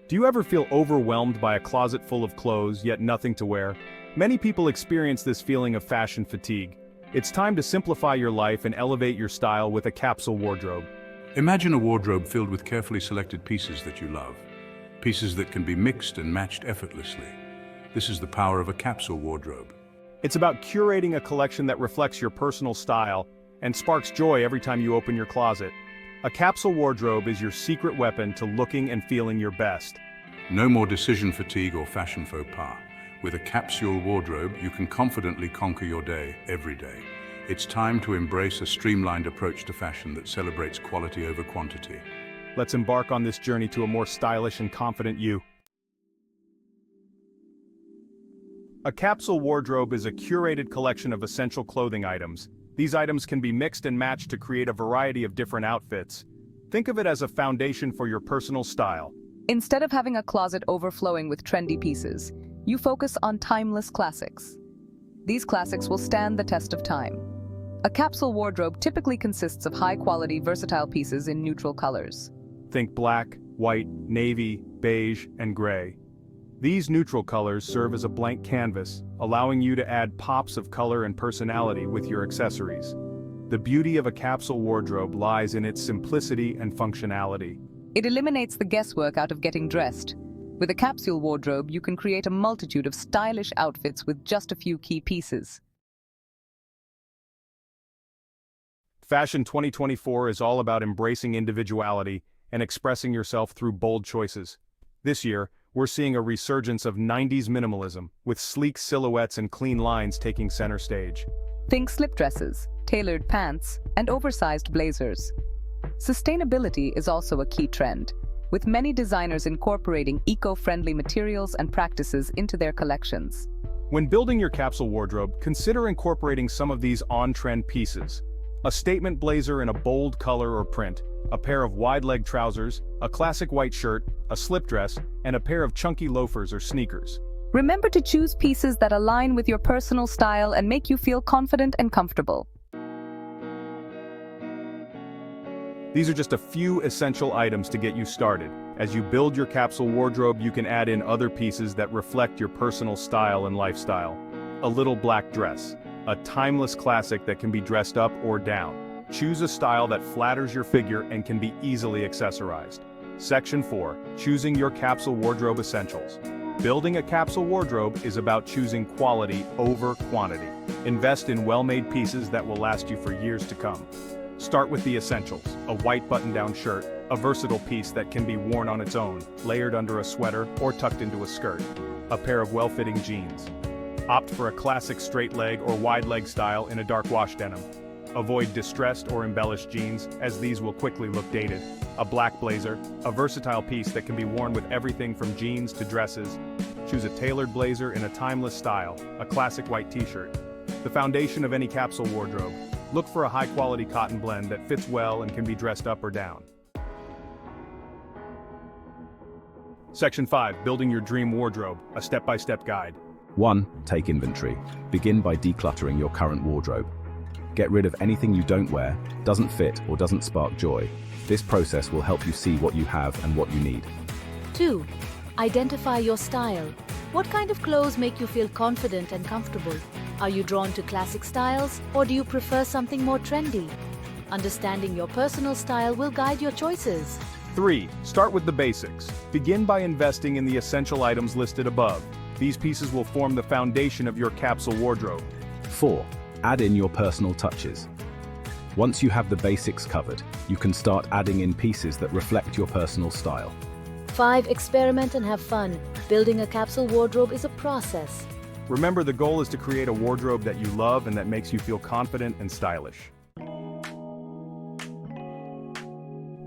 Do you ever feel overwhelmed by a closet full of clothes, yet nothing to wear? Many people experience this feeling of fashion fatigue. It's time to simplify your life and elevate your style with a capsule wardrobe. Imagine a wardrobe filled with carefully selected pieces that you love. Pieces that can be mixed and matched effortlessly. This is the power of a capsule wardrobe. It's about curating a collection that reflects your personal style and sparks joy every time you open your closet. A capsule wardrobe is your secret weapon to looking and feeling your best. No more decision fatigue or fashion faux pas. With a capsule wardrobe, you can confidently conquer your day, every day. It's time to embrace a streamlined approach to fashion that celebrates quality over quantity. Let's embark on this journey to a more stylish and confident you. A capsule wardrobe is a curated collection of essential clothing items. These items can be mixed and matched to create a variety of different outfits. Think of it as a foundation for your personal style. Instead of having a closet overflowing with trendy pieces, you focus on timeless classics. These classics will stand the test of time. A capsule wardrobe typically consists of high-quality, versatile pieces in neutral colors. Think black, white, navy, beige, and gray. These neutral colors serve as a blank canvas, allowing you to add pops of color and personality with your accessories. The beauty of a capsule wardrobe lies in its simplicity and functionality. It eliminates the guesswork out of getting dressed. With a capsule wardrobe, you can create a multitude of stylish outfits with just a few key pieces. Fashion 2024 is all about embracing individuality and expressing yourself through bold choices. This year, we're seeing a resurgence of 90s minimalism, with sleek silhouettes and clean lines taking center stage. Think slip dresses, tailored pants, and oversized blazers. Sustainability is also a key trend, with many designers incorporating eco-friendly materials and practices into their collections. When building your capsule wardrobe, consider incorporating some of these on-trend pieces. A statement blazer in a bold color or print, a pair of wide-leg trousers, a classic white shirt, a slip dress, and a pair of chunky loafers or sneakers. Remember to choose pieces that align with your personal style and make you feel confident and comfortable. These are just a few essential items to get you started. As you build your capsule wardrobe, you can add in other pieces that reflect your personal style and lifestyle. A little black dress, a timeless classic that can be dressed up or down. Choose a style that flatters your figure and can be easily accessorized. Section 4. Choosing your capsule wardrobe essentials. Building a capsule wardrobe is about choosing quality over quantity. Invest in well-made pieces that will last you for years to come. Start with the essentials: a white button-down shirt, a versatile piece that can be worn on its own, layered under a sweater or tucked into a skirt. A pair of well-fitting jeans. Opt for a classic straight leg or wide leg style in a dark wash denim. Avoid distressed or embellished jeans, as these will quickly look dated. A black blazer, a versatile piece that can be worn with everything from jeans to dresses. Choose a tailored blazer in a timeless style, a classic white t-shirt. The foundation of any capsule wardrobe. Look for a high-quality cotton blend that fits well and can be dressed up or down. Section 5. Building your dream wardrobe, a step-by-step guide. 1. Take inventory. Begin by decluttering your current wardrobe. Get rid of anything you don't wear, doesn't fit, or doesn't spark joy. This process will help you see what you have and what you need. 2. Identify your style. What kind of clothes make you feel confident and comfortable? Are you drawn to classic styles, or do you prefer something more trendy? Understanding your personal style will guide your choices. 3. Start with the basics. Begin by investing in the essential items listed above. These pieces will form the foundation of your capsule wardrobe. 4. Add in your personal touches. Once you have the basics covered, you can start adding in pieces that reflect your personal style. 5. Experiment and have fun. Building a capsule wardrobe is a process. Remember, the goal is to create a wardrobe that you love and that makes you feel confident and stylish.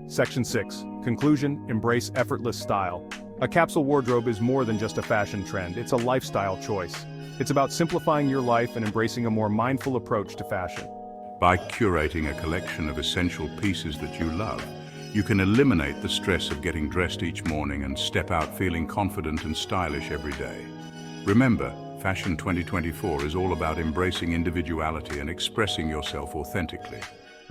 Section 6. Conclusion: embrace effortless style. A capsule wardrobe is more than just a fashion trend, it's a lifestyle choice. It's about simplifying your life and embracing a more mindful approach to fashion. By curating a collection of essential pieces that you love, you can eliminate the stress of getting dressed each morning and step out feeling confident and stylish every day. Remember, Fashion 2024 is all about embracing individuality and expressing yourself authentically.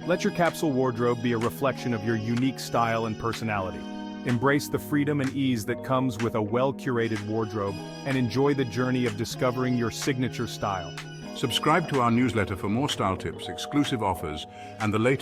Let your capsule wardrobe be a reflection of your unique style and personality. Embrace the freedom and ease that comes with a well-curated wardrobe and enjoy the journey of discovering your signature style. Subscribe to our newsletter for more style tips, exclusive offers, and the latest